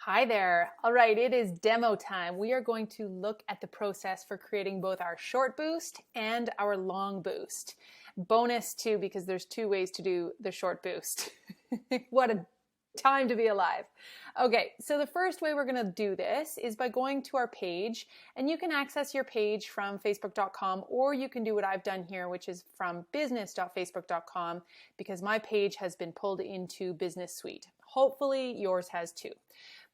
Hi there. All right, it is demo time. We are going to look at the process for creating both our short boost and our long boost. Bonus too, because there's two ways to do the short boost. What a time to be alive. Okay, so the first way we're going to do this is by going to our page, and you can access your page from facebook.com, or you can do what I've done here, which is from business.facebook.com, because my page has been pulled into Business Suite. Hopefully yours has too.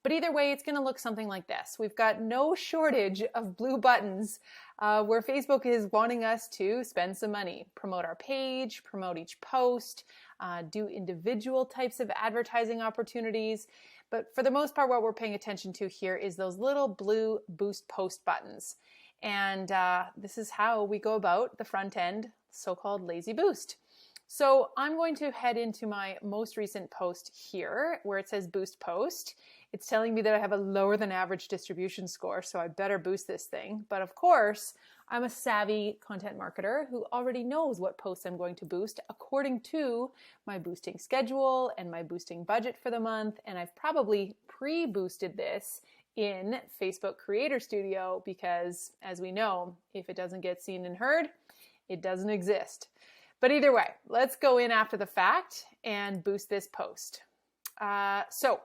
But either way, it's going to look something like this. We've got no shortage of blue buttons where Facebook is wanting us to spend some money, promote our page, promote each post, do individual types of advertising opportunities. But for the most part, what we're paying attention to here is those little blue boost post buttons. And this is how we go about the front end, so-called lazy boost. So I'm going to head into my most recent post here where it says boost post. It's telling me that I have a lower than average distribution score, so I better boost this thing. But of course, I'm a savvy content marketer who already knows what posts I'm going to boost according to my boosting schedule and my boosting budget for the month. And I've probably pre-boosted this in Facebook Creator Studio because, as we know, if it doesn't get seen and heard, it doesn't exist. But either way, let's go in after the fact and boost this post. So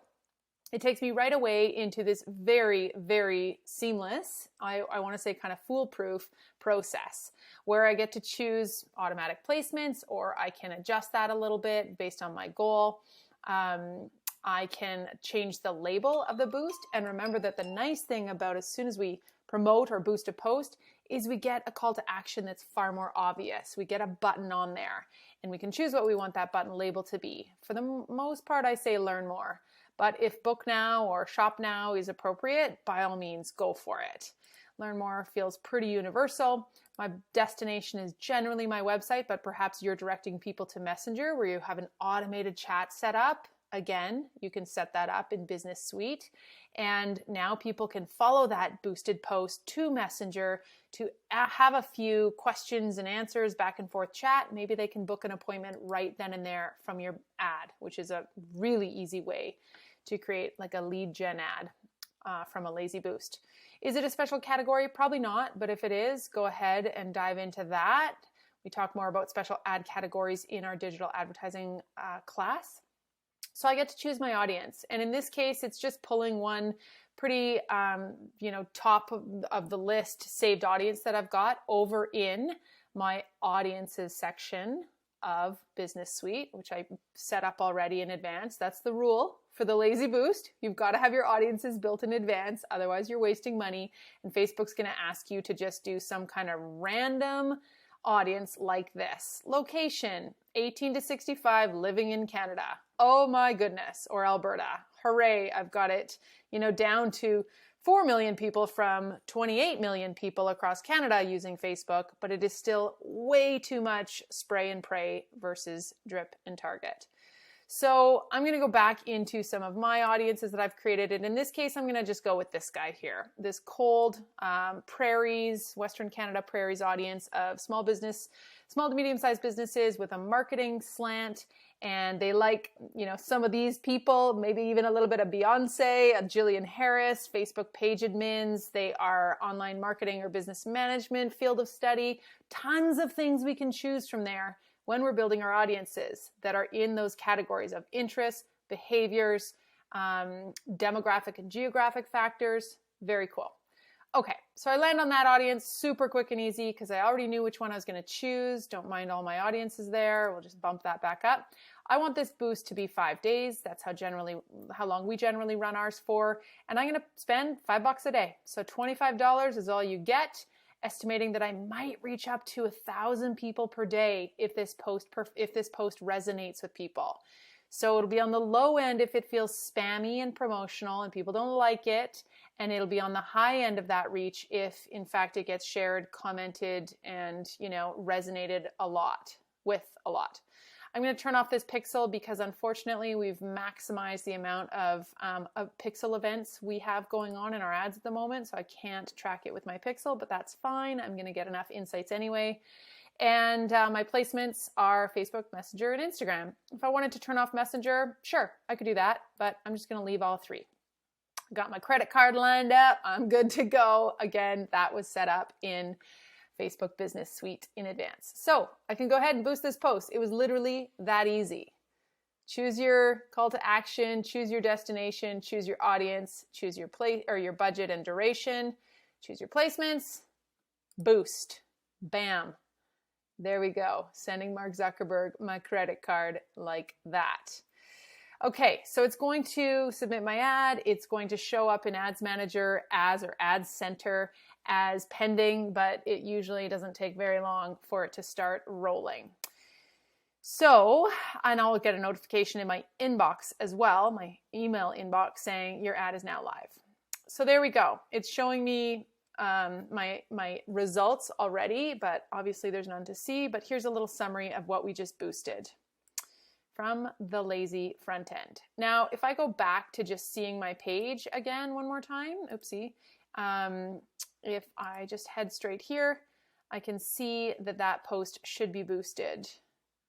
it takes me right away into this very, very seamless, I want to say kind of foolproof process where I get to choose automatic placements, or I can adjust that a little bit based on my goal. I can change the label of the boost. And remember that the nice thing about as soon as we promote or boost a post is we get a call to action that's far more obvious. We get a button on there and we can choose what we want that button label to be. For the most part, I say learn more. But if book now or shop now is appropriate, by all means, go for it. Learn more feels pretty universal. My destination is generally my website, but perhaps you're directing people to Messenger where you have an automated chat set up. Again, you can set that up in Business Suite. And now people can follow that boosted post to Messenger to have a few questions and answers, back and forth chat. Maybe they can book an appointment right then and there from your ad, which is a really easy way to create like a lead gen ad from a lazy boost. Is it a special category? Probably not, but if it is, go ahead and dive into that. We talk more about special ad categories in our digital advertising class. So I get to choose my audience. And in this case, it's just pulling one pretty, top of the list saved audience that I've got over in my audiences section of Business Suite, which I set up already in advance. That's the rule for the lazy boost. You've got to have your audiences built in advance. Otherwise, you're wasting money. And Facebook's going to ask you to just do some kind of random audience like this. Location, 18 to 65, living in Canada. Oh my goodness, or Alberta. Hooray, I've got it, down to 4 million people from 28 million people across Canada using Facebook, but it is still way too much spray and pray versus drip and target. So I'm going to go back into some of my audiences that I've created. And in this case, I'm going to just go with this guy here, this cold prairies, Western Canada prairies audience of small to medium-sized businesses with a marketing slant. And they like, some of these people, maybe even a little bit of Beyonce, a Jillian Harris, Facebook page admins. They are online marketing or business management field of study. Tons of things we can choose from there when we're building our audiences that are in those categories of interests, behaviors, demographic and geographic factors. Very cool. Okay, so I land on that audience super quick and easy because I already knew which one I was going to choose. Don't mind all my audiences there. We'll just bump that back up. I want this boost to be 5 days. That's how long we generally run ours for. And I'm going to spend $5 a day. So $25 is all you get, estimating that I might reach up to 1,000 people per day if this post resonates with people. So it'll be on the low end if it feels spammy and promotional and people don't like it. And it'll be on the high end of that reach if, in fact, it gets shared, commented, and, resonated with a lot. I'm going to turn off this pixel because, unfortunately, we've maximized the amount of pixel events we have going on in our ads at the moment. So I can't track it with my pixel, but that's fine. I'm going to get enough insights anyway. And my placements are Facebook, Messenger, and Instagram. If I wanted to turn off Messenger, sure, I could do that, but I'm just going to leave all three. Got my credit card lined up. I'm good to go. Again, that was set up in Facebook Business Suite in advance. So I can go ahead and boost this post. It was literally that easy. Choose your call to action, choose your destination, choose your audience, choose your place or your budget and duration, choose your placements, boost, bam. There we go. Sending Mark Zuckerberg my credit card like that. Okay, so it's going to submit my ad. It's going to show up in Ads Manager as or Ads Center as pending, but it usually doesn't take very long for it to start rolling. So, and I'll get a notification in my inbox as well, my email inbox saying your ad is now live. So there we go. It's showing me my results already, but obviously there's none to see. But here's a little summary of what we just boosted from the lazy front end. Now, if I go back to just seeing my page again one more time, oopsie, if I just head straight here, I can see that that post should be boosted.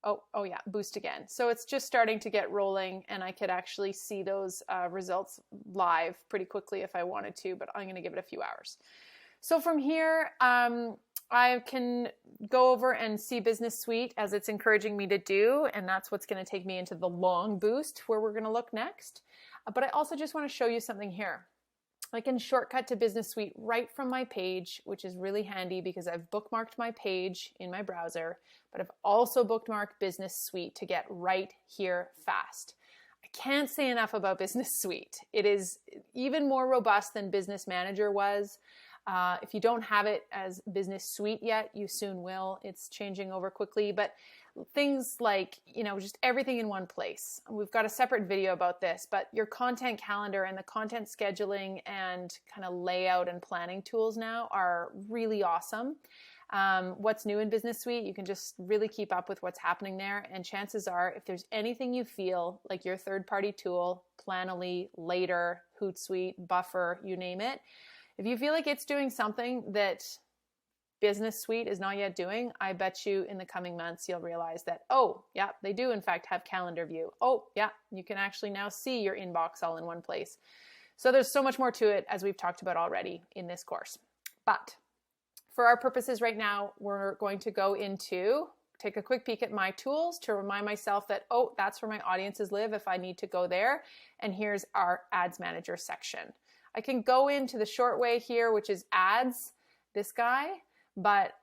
Oh yeah, boost again. So it's just starting to get rolling, and I could actually see those results live pretty quickly if I wanted to, but I'm going to give it a few hours. So from here, I can go over and see Business Suite as it's encouraging me to do, and that's what's going to take me into the long boost where we're going to look next. But I also just want to show you something here. I can shortcut to Business Suite right from my page, which is really handy because I've bookmarked my page in my browser, but I've also bookmarked Business Suite to get right here fast. I can't say enough about Business Suite. It is even more robust than Business Manager was. If you don't have it as Business Suite yet, you soon will. It's changing over quickly, but things like, just everything in one place. We've got a separate video about this, but your content calendar and the content scheduling and kind of layout and planning tools now are really awesome. What's new in Business Suite, you can just really keep up with what's happening there. And chances are, if there's anything you feel like your third-party tool, Planoly, Later, Hootsuite, Buffer, you name it, if you feel like it's doing something that Business Suite is not yet doing, I bet you in the coming months you'll realize that, oh, yeah, they do in fact have calendar view. Oh, yeah, you can actually now see your inbox all in one place. So there's so much more to it, as we've talked about already in this course. But for our purposes right now, we're going to go into, take a quick peek at my tools to remind myself that, oh, that's where my audiences live if I need to go there. And here's our Ads Manager section. I can go into the short way here, which is ads, this guy, but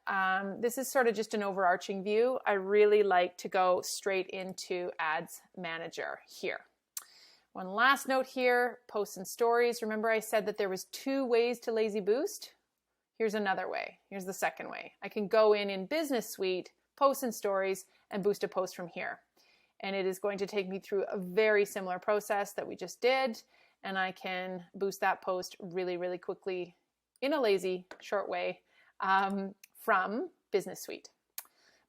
this is sort of just an overarching view. I really like to go straight into Ads Manager here. One last note here, posts and stories. Remember I said that there was 2 ways to lazy boost? Here's another way. Here's the second way. I can go in Business Suite, posts and stories, and boost a post from here. And it is going to take me through a very similar process that we just did. And I can boost that post really, really quickly in a lazy, short way from Business Suite.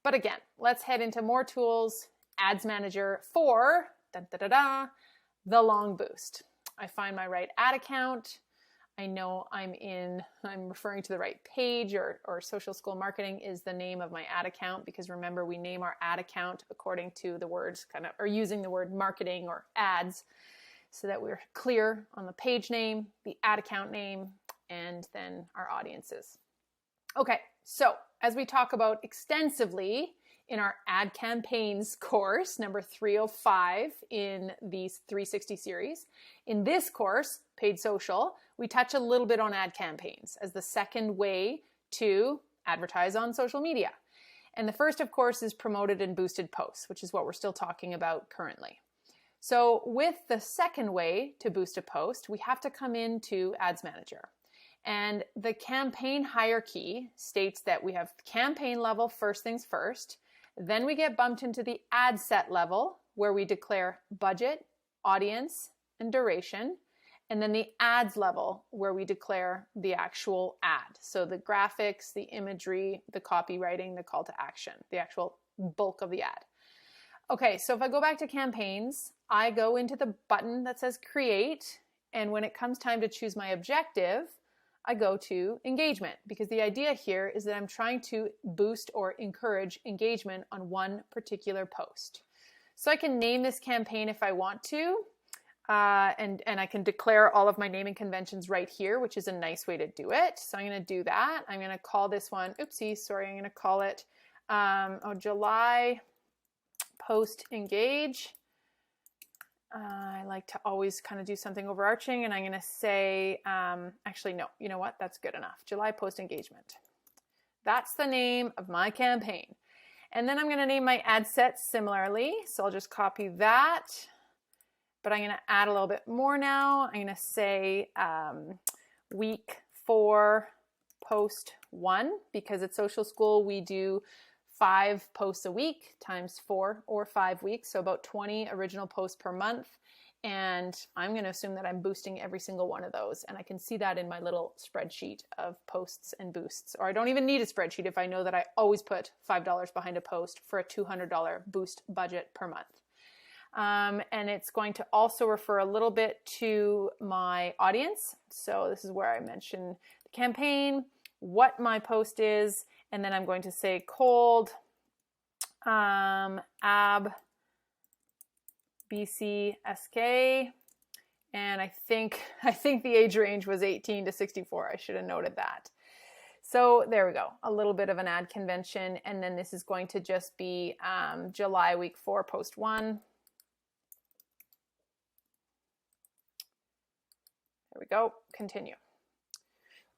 But again, let's head into more tools. Ads Manager for the long boost. I find my right ad account. I know I'm referring to the right page, or Social School Marketing is the name of my ad account, because remember, we name our ad account according to the words or using the word marketing or ads, so that we're clear on the page name, the ad account name, and then our audiences. Okay, so as we talk about extensively in our ad campaigns course, number 305 in the 360 series, in this course, Paid Social, we touch a little bit on ad campaigns as the second way to advertise on social media. And the first, of course, is promoted and boosted posts, which is what we're still talking about currently. So with the second way to boost a post, we have to come into Ads Manager. And the campaign hierarchy states that we have campaign level, first things first. Then we get bumped into the ad set level, where we declare budget, audience, and duration. And then the ads level, where we declare the actual ad. So the graphics, the imagery, the copywriting, the call to action, the actual bulk of the ad. Okay, so if I go back to campaigns, I go into the button that says create, and when it comes time to choose my objective, I go to engagement, because the idea here is that I'm trying to boost or encourage engagement on one particular post. So I can name this campaign if I want to. and I can declare all of my naming conventions right here, which is a nice way to do it. So I'm going to do that. I'm going to call this one, oopsie, sorry, I'm going to call it July post engage. I like to always kind of do something overarching, and I'm going to say, actually, no, you know what? That's good enough. July post engagement. That's the name of my campaign. And then I'm going to name my ad set similarly. So I'll just copy that. But I'm going to add a little bit more now. I'm going to say week 4 post 1, because at Social School we do 5 posts a week times 4 or 5 weeks. So about 20 original posts per month. And I'm going to assume that I'm boosting every single one of those. And I can see that in my little spreadsheet of posts and boosts. Or I don't even need a spreadsheet if I know that I always put $5 behind a post for a $200 boost budget per month. And it's going to also refer a little bit to my audience. So this is where I mention the campaign, what my post is, and then I'm going to say cold ab BCSK, and I think the age range was 18 to 64. I should have noted that. So there we go, a little bit of an ad convention, and then this is going to just be July week 4 post 1. There we go, continue.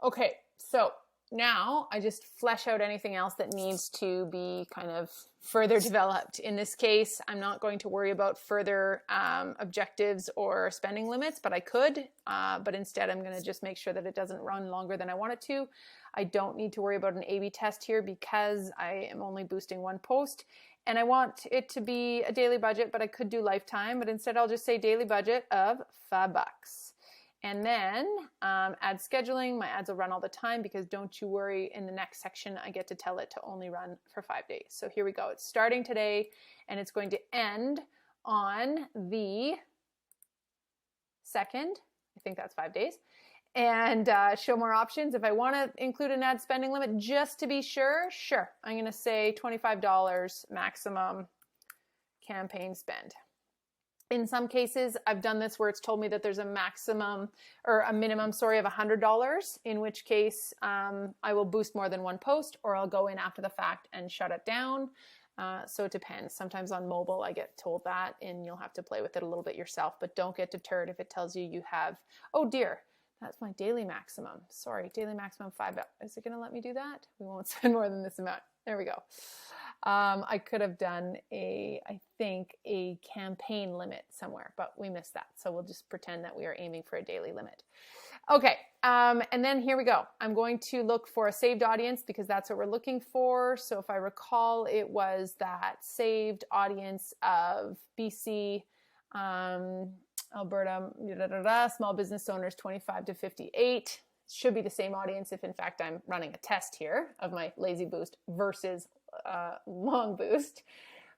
Okay, so now I just flesh out anything else that needs to be kind of further developed. In this case, I'm not going to worry about further objectives or spending limits, but I could. But instead, I'm going to just make sure that it doesn't run longer than I want it to. I don't need to worry about an A/B test here because I am only boosting 1 post. And I want it to be a daily budget, but I could do lifetime. But instead, I'll just say daily budget of $5. And then ad scheduling, my ads will run all the time because don't you worry, in the next section, I get to tell it to only run for 5 days. So here we go. It's starting today and it's going to end on the 2nd. I think that's 5 days. And show more options. If I want to include an ad spending limit just to be sure, I'm going to say $25 maximum campaign spend. In some cases, I've done this where it's told me that there's a minimum of $100, in which case I will boost more than 1 post, or I'll go in after the fact and shut it down. So it depends. Sometimes on mobile, I get told that, and you'll have to play with it a little bit yourself, but don't get deterred if it tells you you have, oh dear, that's my daily maximum. Sorry, daily maximum $5. Is it going to let me do that? We won't spend more than this amount. There we go. I could have done I think a campaign limit somewhere, but we missed that. So we'll just pretend that we are aiming for a daily limit. Okay, and then here we go. I'm going to look for a saved audience because that's what we're looking for. So if I recall, it was that saved audience of BC, Alberta, small business owners 25 to 58. Should be the same audience if in fact I'm running a test here of my lazy boost versus long boost,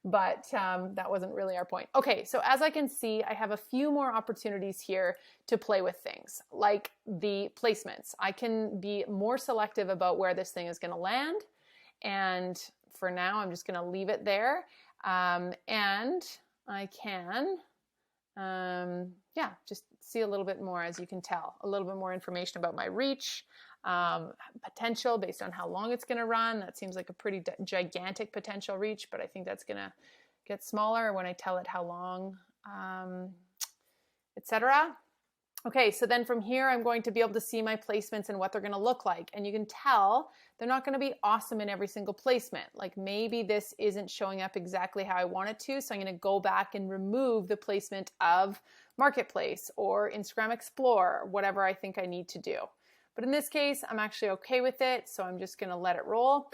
but that wasn't really our point. Okay, so as I can see, I have a few more opportunities here to play with things, like the placements. I can be more selective about where this thing is going to land, and for now, I'm just going to leave it there, and I can just see a little bit more, as you can tell, a little bit more information about my reach, potential based on how long it's going to run. That seems like a pretty gigantic potential reach, but I think that's going to get smaller when I tell it how long, etc. Okay, so then from here, I'm going to be able to see my placements and what they're going to look like. And you can tell they're not going to be awesome in every single placement. Like maybe this isn't showing up exactly how I want it to. So I'm going to go back and remove the placement of Marketplace or Instagram Explore, or whatever I think I need to do. But in this case, I'm actually okay with it. So I'm just going to let it roll.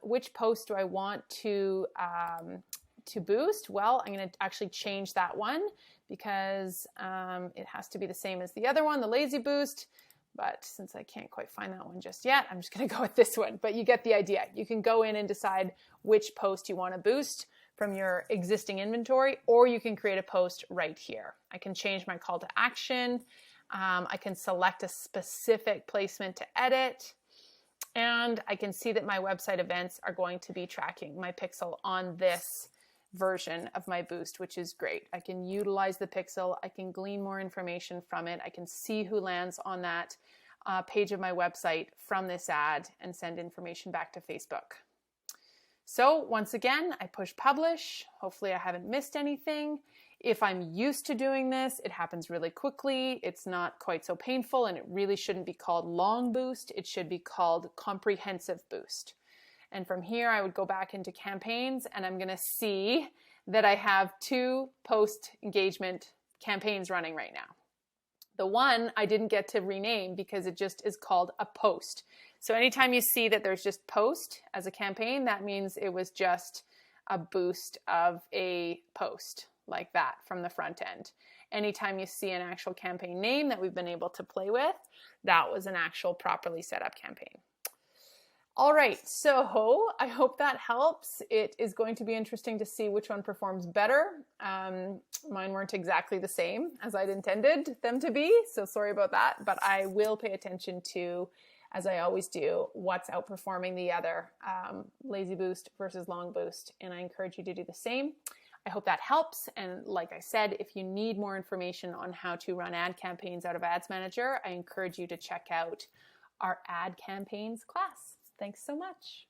Which post do I want to boost? Well, I'm going to actually change that one because it has to be the same as the other one, the lazy boost. But since I can't quite find that one just yet, I'm just going to go with this one. But you get the idea. You can go in and decide which post you want to boost from your existing inventory, or you can create a post right here. I can change my call to action. I can select a specific placement to edit. And I can see that my website events are going to be tracking my pixel on this version of my boost, which is great. I can utilize the pixel. I can glean more information from it. I can see who lands on that page of my website from this ad and send information back to Facebook. So once again, I push publish. Hopefully I haven't missed anything. If I'm used to doing this, it happens really quickly. It's not quite so painful, and it really shouldn't be called long boost. It should be called comprehensive boost. And from here, I would go back into campaigns, and I'm going to see that I have 2 post engagement campaigns running right now. The one I didn't get to rename because it just is called a post. So anytime you see that there's just post as a campaign, that means it was just a boost of a post like that from the front end. Anytime you see an actual campaign name that we've been able to play with, that was an actual properly set up campaign. All right, so I hope that helps. It is going to be interesting to see which one performs better. Mine weren't exactly the same as I'd intended them to be, so sorry about that, but I will pay attention to, as I always do, what's outperforming the other, lazy boost versus long boost, and I encourage you to do the same. I hope that helps, and like I said, if you need more information on how to run ad campaigns out of Ads Manager, I encourage you to check out our ad campaigns class. Thanks so much.